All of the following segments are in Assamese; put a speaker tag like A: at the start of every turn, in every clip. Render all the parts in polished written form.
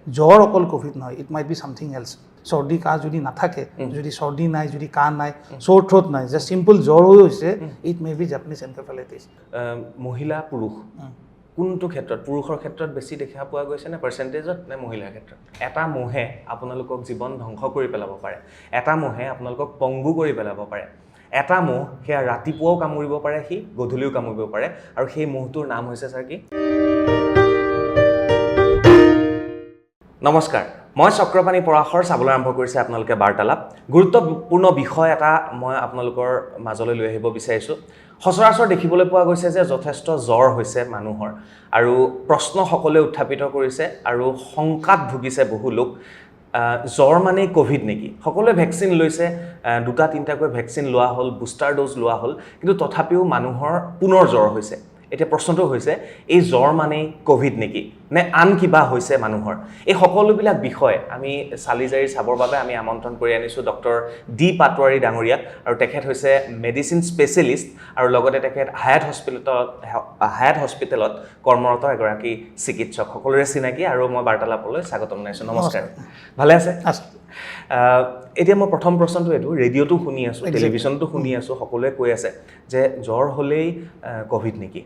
A: জ্বৰ অকল কোভিড নহয়, it might be something else. চৰ্দি কাহ যদি নাথাকে, যদি চৰ্দি নাই, যদি কাহ নাই, চ'ৰ থ্ৰ'ট নাই, জাষ্ট চিম্পল জ্বৰ হৈ হৈছে, it may be Japanese encephalitis.
B: মহিলা পুৰুষ কোনটো ক্ষেত্ৰত, পুৰুষৰ ক্ষেত্ৰত বেছি দেখা পোৱা গৈছে নে পাৰ্চেণ্টেজত নে মহিলাৰ ক্ষেত্ৰত? এটা মহে আপোনালোকক জীৱন ধ্বংস কৰি পেলাব পাৰে, এটা মহে আপোনালোকক পংগু কৰি পেলাব পাৰে, এটা মহ সেয়া ৰাতিপুৱাও কামুৰিব পাৰে, সি গধূলিও কামুৰিব পাৰে, আৰু সেই মহটোৰ নাম হৈছে ছাৰ কি? নমস্কাৰ, মই চক্ৰপাণী পৰাশৰ চাবলৈ আৰম্ভ কৰিছে আপোনালোকে বাৰ্তালাপ। গুৰুত্বপূৰ্ণ বিষয় এটা মই আপোনালোকৰ মাজলৈ লৈ আহিব বিচাৰিছোঁ। সচৰাচৰ দেখিবলৈ পোৱা গৈছে যে যথেষ্ট জ্বৰ হৈছে মানুহৰ, আৰু প্ৰশ্ন সকলোৱে উত্থাপিত কৰিছে আৰু শংকাত ভুগিছে বহু লোক। জ্বৰ মানে ক'ভিড নেকি? সকলোৱে ভেকচিন লৈছে, 2-3টাকৈ ভেকচিন লোৱা হ'ল, বুষ্টাৰ ড'জ লোৱা হ'ল, কিন্তু তথাপিও মানুহৰ পুনৰ জ্বৰ হৈছে। এতিয়া প্ৰশ্নটো হৈছে, এই জ্বৰ মানেই ক'ভিড নেকি নে আন কিবা হৈছে মানুহৰ? এই সকলোবিলাক বিষয় আমি চালি জাৰি চাবৰ বাবে আমি আমন্ত্ৰণ কৰি আনিছোঁ ডক্টৰ ডি পাটোৱাৰী ডাঙৰীয়াক, আৰু তেখেত হৈছে মেডিচিন স্পেচিয়েলিষ্ট আৰু লগতে তেখেত হায়াত হস্পিটেলত কৰ্মৰত এগৰাকী চিকিৎসক। সকলোৰে চিনাকি, আৰু মই বাৰ্তালাপলৈ স্বাগতম জনাইছোঁ। নমস্কাৰ, ভালে আছে? এতিয়া মই প্ৰথম প্ৰশ্নটো এইটো, ৰেডিঅ'টো শুনি আছোঁ, টেলিভিশ্যনটো শুনি আছোঁ, সকলোৱে কৈ আছে যে জ্বৰ হ'লেই ক'ভিড নেকি?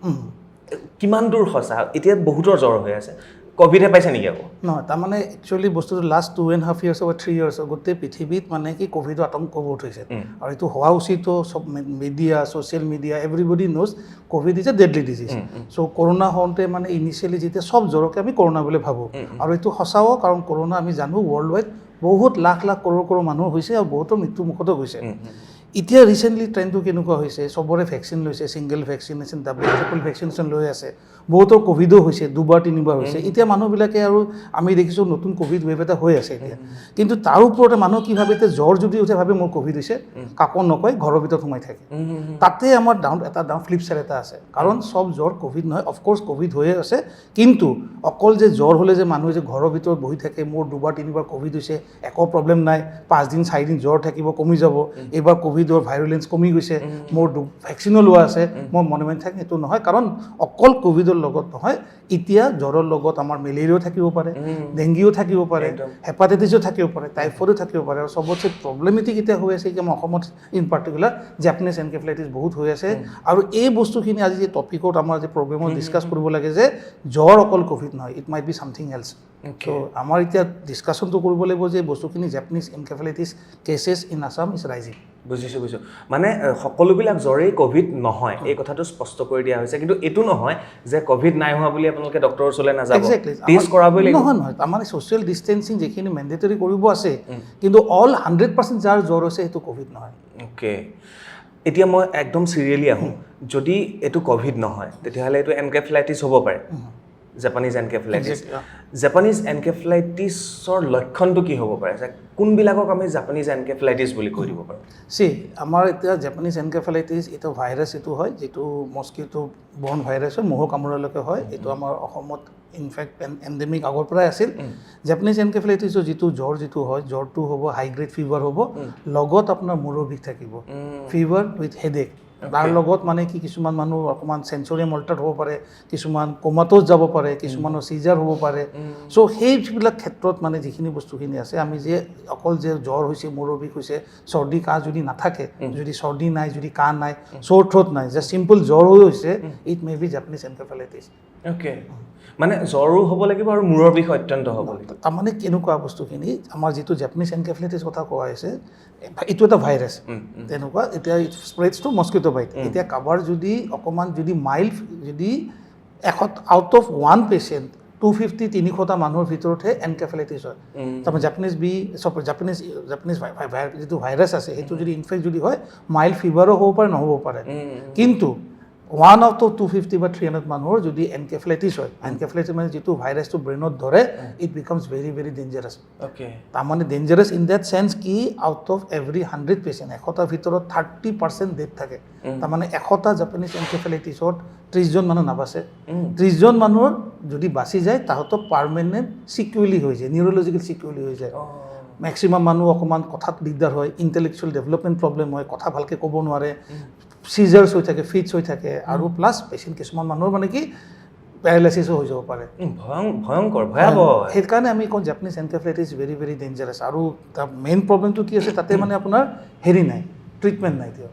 B: কিমান দূৰ সঁচা? এতিয়া বহুতৰ জ্বৰ হৈ আছে, ক'ভিডহে পাইছে নেকি আকৌ?
A: নহয়, তাৰমানে একচুৱেলি বস্তুটো লাষ্ট 2.5 years বা 3 years গোটেই পৃথিৱীত মানে কি ক'ভিডৰ আতংক বহুত হৈছে, আৰু এইটো হোৱা উচিতো। চব media, social media, everybody knows covid is a deadly disease. So' corona হওঁতে মানে ইনিচিয়েলি যেতিয়া চব জ্বৰকে আমি কৰোণা বুলি ভাবোঁ, আৰু এইটো সঁচাও, কাৰণ কৰোণা আমি জানো ৱৰ্ল্ড ৱাইড বহুত লাখ লাখ কৰোৰ মানুহ হৈছে আৰু বহুতৰ মৃত্যুমুখতো গৈছে। এতিয়া ৰিচেণ্টলি ট্ৰেণ্ডটো কেনেকুৱা হৈছে, চবৰে ভেকচিন লৈছে, ছিংগল ভেকচিনেশ্যন, ট্ৰিপল ভেকচিনেশ্যন লৈ আছে, বহুতৰ ক'ভিডো হৈছে, 2-3বাৰ হৈছে। এতিয়া মানুহবিলাকে, আৰু আমি দেখিছোঁ নতুন ক'ভিড ৱেভ এটা হৈ আছে এতিয়া, কিন্তু তাৰ ওপৰতে মানুহ কি ভাবে, এতিয়া জ্বৰ যদি উঠে ভাবে মোৰ ক'ভিড হৈছে, কাকো নকয়, ঘৰৰ ভিতৰত সোমাই থাকে। তাতে আমাৰ এটা ফ্লিপ চাইড এটা আছে, কাৰণ চব জ্বৰ ক'ভিড নহয়। অফক'ৰ্ছ ক'ভিড হৈয়ে আছে, কিন্তু অকল যে জ্বৰ হ'লে যে মানুহে যে ঘৰৰ ভিতৰত বহি থাকে, মোৰ 2-3বাৰ ক'ভিড হৈছে, একো প্ৰব্লেম নাই, 5-4 জ্বৰ থাকিব, কমি যাব, এইবাৰ ক'ভিডৰ ভাইৰুলেঞ্চ কমি গৈছে, মোৰ ভেকচিনো লোৱা আছে, মই মনে মনে থাকিম, এইটো নহয়। কাৰণ অকল ক'ভিডৰ লগত নহয়, এতিয়া জ্বৰৰ লগত আমাৰ মেলেৰিয়াও থাকিব পাৰে, ডেংগিও থাকিব পাৰে, হেপাটাইটিছো থাকিব পাৰে, টাইফইডো থাকিব পাৰে, আৰু চবতছে প্ৰব্লেমেটিক এতিয়া হৈ আছে কি আমাৰ অসমত ইন পাৰ্টিকুলাৰ জাপানিজ এনকেফেলাইটিছ বহুত হৈ আছে। আৰু এই বস্তুখিনি আজি যে টপিকত আমাৰ যে প্ৰগ্ৰেমত ডিছকাছ কৰিব লাগে যে জ্বৰ অকল ক'ভিড নহয়, it might be something else. ত' আমাৰ এতিয়া ডিছকাশ্যনটো কৰিব লাগিব যে বস্তুখিনি Japanese encephalitis cases in Assam is rising.
B: বুজিছোঁ। মানে সকলোবিলাক জ্বৰেই ক'ভিড নহয়, এই কথাটো স্পষ্ট কৰি দিয়া হৈছে, কিন্তু এইটো নহয় যে ক'ভিড নাই হোৱা বুলি আপোনালোকে ডক্টৰৰ ওচৰলৈ নাযাব, টেষ্ট কৰাবই লাগিব।
A: নহয়, আমাৰ ছ'চিয়েল ডিষ্টেঞ্চিং যিখিনি মেণ্ডেটৰী কৰিব আছে, কিন্তু অল 100% যাৰ জ্বৰ হৈছে সেইটো ক'ভিড নহয়।
B: অ'কে, এতিয়া মই একদম চিৰিয়েলি আহোঁ, যদি এইটো ক'ভিড নহয় তেতিয়াহ'লে এইটো এনকেফেলাইটিছ হ'ব পাৰে, জাপানিজ এনকেফেলাইটিছ। জাপানিজ এনকেফেলাইটিছৰ লক্ষণটো কি হ'ব পাৰে? যে কোনবিলাকক আমি জাপানিজ এনকেফেলাইটিছ বুলি কৈ দিব পাৰোঁ?
A: আমাৰ এতিয়া জাপানিজ এনকেফেলাইটিছ এইটো ভাইৰাছ, এইটো হয় যিটো মস্কিটো বৰ্ণ ভাইৰাছ হয়, মহৰ কামোৰালৈকে হয়। এইটো আমাৰ অসমত ইনফেক্ট এণ্ডেমিক আগৰ পৰাই আছিল। জাপানিজ এনকেফেলাইটিছৰ যিটো জ্বৰ যিটো হয়, জ্বৰটো হ'ব হাই গ্ৰেড ফিভাৰ হ'ব, লগত আপোনাৰ মূৰৰ বিষ থাকিব, ফিভাৰ উইথ হেডেক। তাৰ লগত মানে কি কিছুমান মানুহ অকণমান চেঞ্চৰিয়াম অল্টাৰ্ড হ'ব পাৰে, কিছুমান কোমাটোছ যাব পাৰে, কিছুমানৰ চিজাৰ হ'ব পাৰে। চ' সেইবিলাক ক্ষেত্ৰত মানে যিখিনি বস্তুখিনি আছে, আমি যে অকল যে জ্বৰ হৈছে, মূৰৰ বিষ হৈছে, চৰ্দি কাহ যদি নাথাকে, যদি চৰ্দি নাই, যদি কাহ নাই, চ'ৰ থ্ৰ'ট নাই, জাষ্ট চিম্পল জ্বৰ হৈ হৈছে, it may be Japanese encephalitis.
B: Okay, মানে জ্বৰো হ'ব লাগিব আৰু মূৰৰ বিষ অত্যন্ত হ'ব লাগিব।
A: তাৰমানে কেনেকুৱা বস্তুখিনি, আমাৰ যিটো জাপানিজ এনকেফেলাইটিছ কথা কোৱা হৈছে, এইটো এটা ভাইৰাছ তেনেকুৱা। এতিয়া স্প্ৰেডছ টু মস্কিটো বাইট। এতিয়া কাৰোবাৰ যদি অকণমান যদি মাইল্ড, যদি আউট অফ 1 পেচেণ্ট 250-300টা মানুহৰ ভিতৰতহে এনকেফেলাইটিছ হয়। তাৰমানে জাপানিজ যিটো ভাইৰাছ আছে, সেইটো যদি ইনফেক্ট যদি হয়, মাইল্ড ফিভাৰো হ'ব পাৰে, নহ'ব পাৰে। কিন্তু 1 out of 250 বা 300 মানুহৰ যদি এনকেফেলাইটিছ হয়, এনকেফেলাইটিছ মানে যিটো ভাইৰাছটো ব্ৰেইনত ধৰে, it becomes very very dangerous. তাৰমানে ডেঞ্জাৰাছ ইন দেট চেন্স কি, আউট অফ এভৰি 100 পেচেণ্ট 100টাৰ ভিতৰত 30% ডেথ থাকে। তাৰমানে 100টা জাপানিজ এনকেফেলাইটিছত 30জন মানুহ নাবাচে। 30জন মানুহৰ যদি বাচি যায়, তাহাঁতৰ পাৰ্মানেণ্ট চিকুৱেলি হৈ যায়, নিউৰলজিকেল চিকুৱেলি হৈ যায়। মেক্সিমাম মানুহ অকণমান কথাত দিগদাৰ হয়, ইণ্টেলেকচুৱেল ডেভেলপমেণ্ট প্ৰব্লেম হয়, কথা ভালকৈ ক'ব নোৱাৰে, চিজাৰ্ছ হৈ থাকে, ফিটছ হৈ থাকে, আৰু প্লাছ পেচেণ্ট কিছুমান মানুহৰ মানে কি পেৰালাইচিছো হৈ যাব পাৰে।
B: ভয়ংকৰ ভয়াৱহ।
A: সেইকাৰণে আমি কওঁ Japanese encephalitis very very dangerous. আৰু তাৰ মেইন প্ৰব্লেমটো কি আছে, তাতে মানে আপোনাৰ হেৰি নাই, ট্ৰিটমেণ্ট নাই তেওঁ।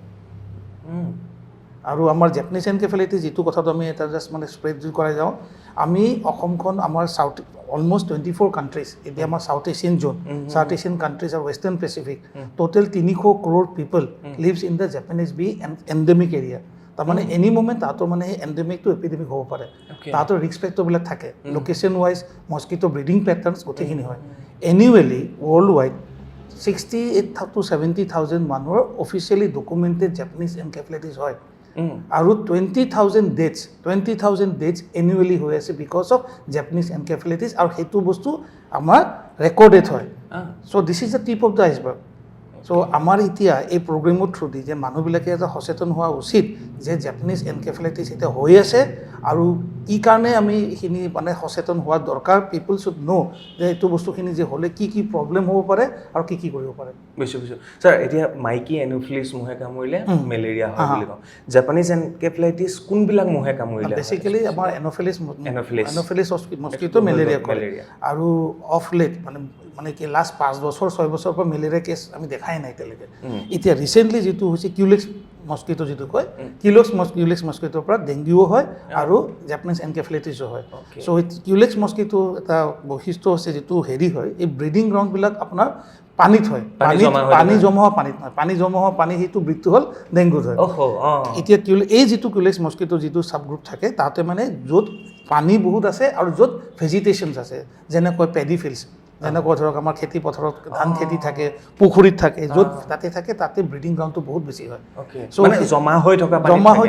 A: আৰু আমাৰ জাপানিজ এনকেফেলাইটিছ যিটো কথাটো আমি এটা জাষ্ট মানে স্প্ৰেড কৰাই যাওঁ, আমি অসমখন আমাৰ চাউথ অলমষ্ট 24 কাণ্ট্ৰিজ, এতিয়া আমাৰ south Asian zone, south Asian countries আৰু western Pacific, total 300 crore people lives in the Japanese B endemic area. তাৰমানে এনি মুমেণ্ট তাহাঁতৰ মানে সেই এণ্ডেমিকটো এপিডেমিক হ'ব পাৰে। তাহাঁতৰ ৰিস্ক ফেক্টৰবিলাক থাকে, লোকেশ্যন ৱাইজ, মস্কিটো ব্ৰিডিং পেটাৰ্নছ গোটেইখিনি হয়। এনিৱেলি ৱৰ্ল্ড ৱাইড 68,000 to 70,000 মানুহৰ অফিচিয়েলি ডকুমেণ্টেড জাপানিজ এনকেফেলাইটিছ হয়। আৰু 20,000 ডেথছ এনুৱেলি হৈ আছে বিকজ অফ জাপানিজ এনকেফেলাইটিছ। আৰু সেইটো বস্তু আমাৰ ৰেকৰ্ডেড হয়। So' this is the tip of the iceberg. So' আমাৰ এতিয়া এই প্ৰগ্ৰেমৰ থ্ৰুদি যে মানুহবিলাকে এটা সচেতন হোৱা উচিত যে জাপানিজ এনকেফেলাইটিছ এতিয়া হৈ আছে আৰু কি কাৰণে আমি এইখিনি মানে সচেতন হোৱা দৰকাৰ। পিপল শুড ন' যে এইটো বস্তুখিনি যে হ'লে কি কি প্ৰব্লেম হ'ব পাৰে আৰু কি কি কৰিব পাৰে।
B: বুজিছোঁ। ছাৰ, এতিয়া মাইকী এনোফিলিছ মহে কামুৰিলে মেলেৰিয়া হয় বুলি কওঁ। জাপানিজ এনকেফেলাইটিছ কোনবিলাক মহে কামুৰিলে?
A: বেচিকেলি আমাৰ এনফিলিছ মস্কিটো মেলেৰিয়া কৰে। আৰু অফ লেট মানে কি লাষ্ট 5 বছৰ 6 বছৰৰ পৰা মেলেৰিয়া কেছ আমি দেখাই নাই এতিয়ালৈকে। এতিয়া ৰিচেণ্টলি যিটো হৈছে কিউলেক্স মস্কিটো যিটো কয়, কিউলেক্স মস্কিটোৰ পৰা ডেংগুও হয় আৰু জাপানিজ এনকেফেলাইটিছো হয়। চ' কিউলেক্স মস্কিটো এটা বৈশিষ্ট্য হৈছে যিটো হেৰি হয়, এই ব্ৰিডিং গ্ৰাউণ্ডবিলাক আপোনাৰ পানীত হয়, পানী জমা হোৱা পানীত নহয়, পানী জমা হোৱা পানী সেইটো ব্ৰিডটো হ'ল ডেংগুত হয়। এতিয়া এই যিটো কিউলেক্স মস্কিটো যিটো চাব গ্ৰুপ থাকে, তাতে মানে য'ত পানী বহুত আছে আৰু য'ত ভেজিটেশ্যনছ আছে, যেনেকৈ পেডি ফিল্ডছ, যেনেকুৱা ধৰক আমাৰ খেতি পথাৰত ধান খেতি থাকে, পুখুৰীত থাকে, য'ত তাতে থাকে তাতে ব্ৰিডিং গ্ৰাউণ্ডটো বহুত বেছি হয়।
B: চ' জমা হৈ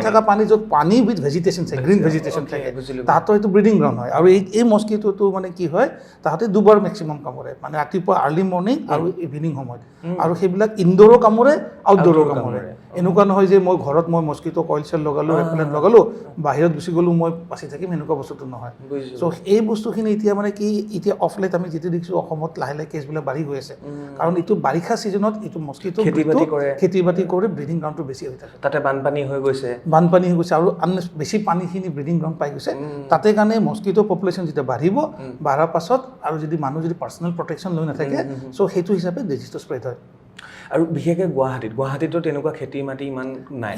B: থকা
A: পানী য'ত পানী উইথ ভেজিটেশ্যন থাকে, গ্ৰীণ ভেজিটেশ্যন থাকে, তাহাঁতৰ এইটো ব্ৰিডিং গ্ৰাউণ্ড হয়। আৰু এই মস্কিটোটো মানে কি হয়, তাহাঁতে দুবাৰ মেক্সিমাম কামোৰে, মানে ৰাতিপুৱা আৰ্লি মৰ্ণিং আৰু ইভিনিং সময়ত। আৰু সেইবিলাক ইনডোৰো কামোৰে, আউটডোৰো কামোৰে। এনেকুৱা নহয় যে মই ঘৰত মই মস্কিটো কইল চেল লগালোঁ, ৰেপেলেণ্ট লগালোঁ, বাহিৰত গুচি গ'লোঁ, মই বাচি থাকিম, এনেকুৱা বস্তুটো নহয়। চ' এই বস্তুখিনি এতিয়া মানে কি, এতিয়া অফ লেট আমি যিটো দেখিছোঁ অসমত লাহে লাহে কেছবিলাক বাঢ়ি গৈ আছে। কাৰণ এইটো বাৰিষা ছিজনত এইটো মস্কিটো খেতি বাতি কৰি ব্ৰিডিং গ্ৰাউণ্ডটো বেছি হৈ থাকে।
B: তাতে বানপানী হৈ গৈছে
A: আৰু বেছি পানীখিনি ব্ৰিডিং গ্ৰাউণ্ড পাই গৈছে। তাতে কাৰণে মস্কিটো পপুলেশ্যন যেতিয়া বাঢ়াৰ পাছত আৰু যদি মানুহ যদি পাৰ্চনেল প্ৰটেকশ্যন লৈ নাথাকে, চ' সেইটো হিচাপে ডিজিজটো স্প্ৰেড হয়।
B: আৰু বিশেষকৈ গুৱাহাটীতো তেনেকুৱা খেতি মাটি ইমান নাই।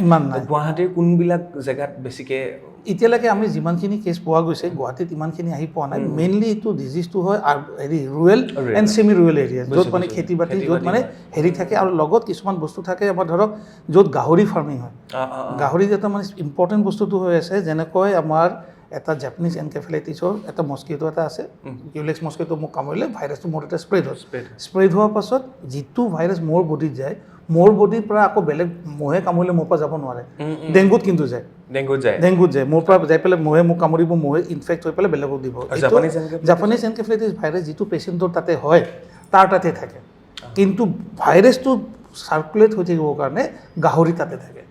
B: গুৱাহাটীৰ কোনবিলাক জেগাত বেছিকৈ?
A: এতিয়ালৈকে আমি যিমানখিনি কেছ পোৱা গৈছে, গুৱাহাটীত ইমানখিনি আহি পোৱা নাই। মেইনলি এইটো ডিজিজটো হয় হেৰি rural and semi rural area, য'ত মানে খেতি বাতি য'ত মানে হেৰি থাকে, আৰু লগত কিছুমান বস্তু থাকে আমাৰ ধৰক য'ত গাহৰি ফাৰ্মিং হয়। গাহৰিত এটা মানে ইম্পৰ্টেণ্ট বস্তুটো হৈ আছে, যেনেকৈ আমাৰ এটা জাপানিজ এনকেফেলাইটিছৰ এটা মস্কিটো এটা আছে, কিউলেক্স মস্কিটো মোক কামুৰিলে ভাইৰাছটো মোৰ এটা স্প্ৰেড হোৱাৰ পাছত যিটো ভাইৰাছ মোৰ বডিত যায়, মোৰ বডিৰ পৰা আকৌ বেলেগ মহে কামুৰিলে মোৰ পৰা যাব নোৱাৰে। ডেংগুত কিন্তু যায়, মোৰ পৰা যাই পেলাই মহে মোক কামুৰিব, মহে ইনফেক্ট হৈ পেলাই বেলেগক দিব। জাপানিজ এনকেফেলাইটিছ ভাইৰাছ যিটো পেচেণ্টৰ তাতে হয়, তাৰ তাতে থাকে, কিন্তু ভাইৰাছটো চাৰ্কুলেট হৈ থাকিবৰ কাৰণে গাহৰি তাতে থাকে।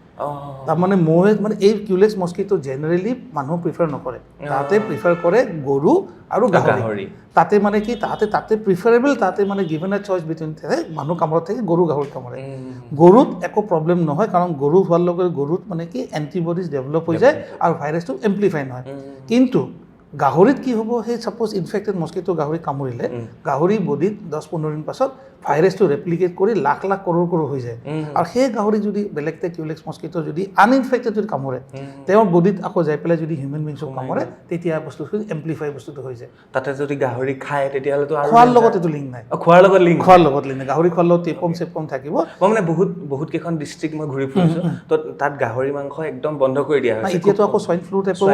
A: তাৰমানে মহে মানে এই কিউলেক্স মস্কিটো জেনেৰেলি মানুহ প্ৰিফাৰ নকৰে, তাহাঁতে প্ৰিফাৰ কৰে গৰু আৰু গাহৰি। তাতে মানে কি তাতে প্ৰিফাৰেবল, তাতে মানে গিভেন এ চইচ বিটুইন মানুহ কামোৰত থাকে, গৰু গাহৰি কামোৰে। গৰুত একো প্ৰব্লেম নহয়, কাৰণ গৰু হোৱাৰ লগে গৰুত মানে কি এণ্টিবডিজ ডেভেলপ হৈ যায় আৰু ভাইৰাছটো এম্প্লিফাই নহয়। কিন্তু গাহৰিত কি হ'ব, সেই ছাপ'জ ইনফেক্টেড মস্কিটো গাহৰি কামুৰিলে, গাহৰি বডিত 10-15 দিন পাছত ভাইৰাছটো ৰেপ্লিকেট কৰি লাখ লাখ কৰোৰ হৈ যায়। আৰু সেই গাহৰি যদি বেলেগতে কিউলেক্স মস্কিটো যদি আনইনফেক্টেড যদি কামোৰে, তেওঁৰ বডিত আকৌ যাই পেলাই যদি হিউমেন বিংছক কামোৰে, তেতিয়া বস্তুটো এম্প্লিফাই বস্তুটো হৈ যায়।
B: তাতে যদি গাহৰি খায় তেতিয়াহ'লেতো
A: খোৱাৰ লগত এইটো লিংক নাই।
B: খোৱাৰ লগত লিংক নাই,
A: গাহৰি খোৱাৰ লগত টেপম থাকিব।
B: মই মানে বহুত কেইখন ডিষ্ট্ৰিক্ট মই ঘূৰি ফুৰিছোঁ, তো তাত গাহৰি মাংস একদম বন্ধ কৰি দিয়া হৈছে।
A: এতিয়াতো আকৌ স্বাইন ফ্লু টাইপৰ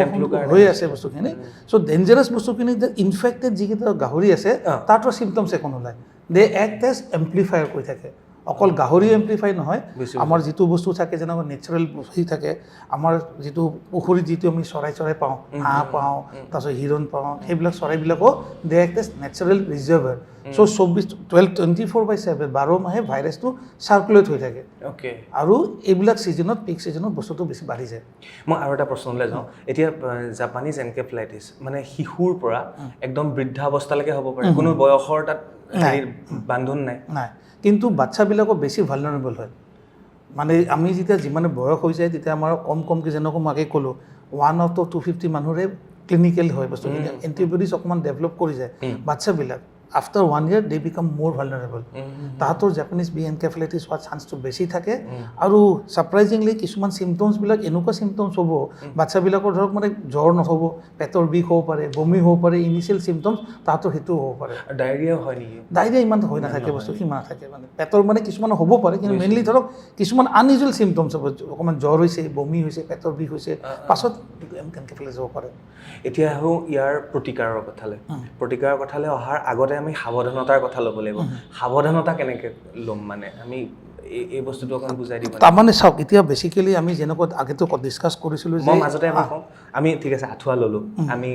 A: হৈ আছে বস্তুখিনি। চ' ডেঞ্জাৰাছ বস্তুখিনি যে ইনফেক্টেড যিকেইটা গাহৰি আছে, তাৰতো চিমটমছ একো নোলায়, দে এক্ট এজ এম্প্লিফায়াৰ কৰি থাকে। অকল গাহৰি এম্প্লিফাই নহয়, আমাৰ যিটো বস্তু থাকে যেনেকৈ নেচাৰেল বস্তু থাকে, আমাৰ যিটো পুখুৰীত যিটো আমি চৰাই পাওঁ, হাঁহ পাওঁ, তাৰপিছত হিৰণ পাওঁ, সেইবিলাক চৰাইবিলাকো দে এক্ট এজ নেচাৰেল ৰিজাৰ্ভাৰ। চ' 24/7 12 মাহে ভাইৰাছটো চাৰ্কুলেট হৈ থাকে। আৰু এইবিলাক ছিজনত পিক ছিজনত বস্তুটো বেছি বাঢ়ি যায়।
B: মই আৰু এটা প্ৰশ্নলৈ যাওঁ। এতিয়া জাপানিজ এনকেফেলাইটিছ মানে শিশুৰ পৰা একদম বৃদ্ধাৱস্থালৈকে হ'ব পাৰে, কোনো বয়সৰ তাত বান্ধোন নাই?
A: কিন্তু বাচ্ছাবিলাকো বেছি ভালনাৰেবল হয়। মানে আমি যেতিয়া যিমানে বয়স হৈ যায়, তেতিয়া আমাৰ কমকৈ যেনেকৈ মই আগে ক'লোঁ, 1 out of 250 মানুহৰে ক্লিনিকেল হয় বস্তুখিনি এণ্টিবডিজ অকণমান ডেভেলপ কৰি যায় বাচ্চাবিলাক আফটাৰ 1 year দে বিকাম মোৰ ভালনাৰেবল তাহাঁতৰ জাপানিজ বি এনকেফেলাইটিছ হোৱাৰ চান্সটো বেছি থাকে আৰু ছাৰপ্ৰাইজিংলি কিছুমান চিমটমছবিলাক এনেকুৱা চিমটমছ হ'ব বাচ্চাবিলাকৰ ধৰক মানে জ্বৰ নহ'ব পেটৰ বিষ হ'ব পাৰে বমি হ'ব পাৰে ইনিচিয়েল চিমটমছ তাহাঁতৰ সেইটো হ'ব পাৰে
B: ডায়েৰিয়া হয় নেকি
A: ডায়েৰিয়া ইমান হৈ নাথাকে বস্তু সিমান নাথাকে মানে পেটৰ মানে কিছুমান হ'ব পাৰে কিন্তু মেইনলি ধৰক কিছুমান আনইউজুৱেল চিমটমছ হ'ব অকণমান জ্বৰ হৈছে বমি হৈছে পেটৰ বিষ হৈছে পাছত এনকেফেলাইটিছ হ'ব পাৰে
B: এতিয়া আহোঁ ইয়াৰ প্ৰতিকাৰৰ কথালৈ অহাৰ আগতে আমি সাৱধানতাৰ কথা ল'ব লাগিব সাৱধানতা কেনেকৈ ল'ম মানে আমি এই বস্তুটো অকণ বুজাই দিব
A: তাৰমানে চাওক এতিয়া বেচিকেলি আমি যেনেকুৱা আগেতো ডিছকাছ কৰিছিলোঁ
B: মই মাজতে আমি কওঁ আমি ঠিক আছে আঁঠুৱা ল'লোঁ আমি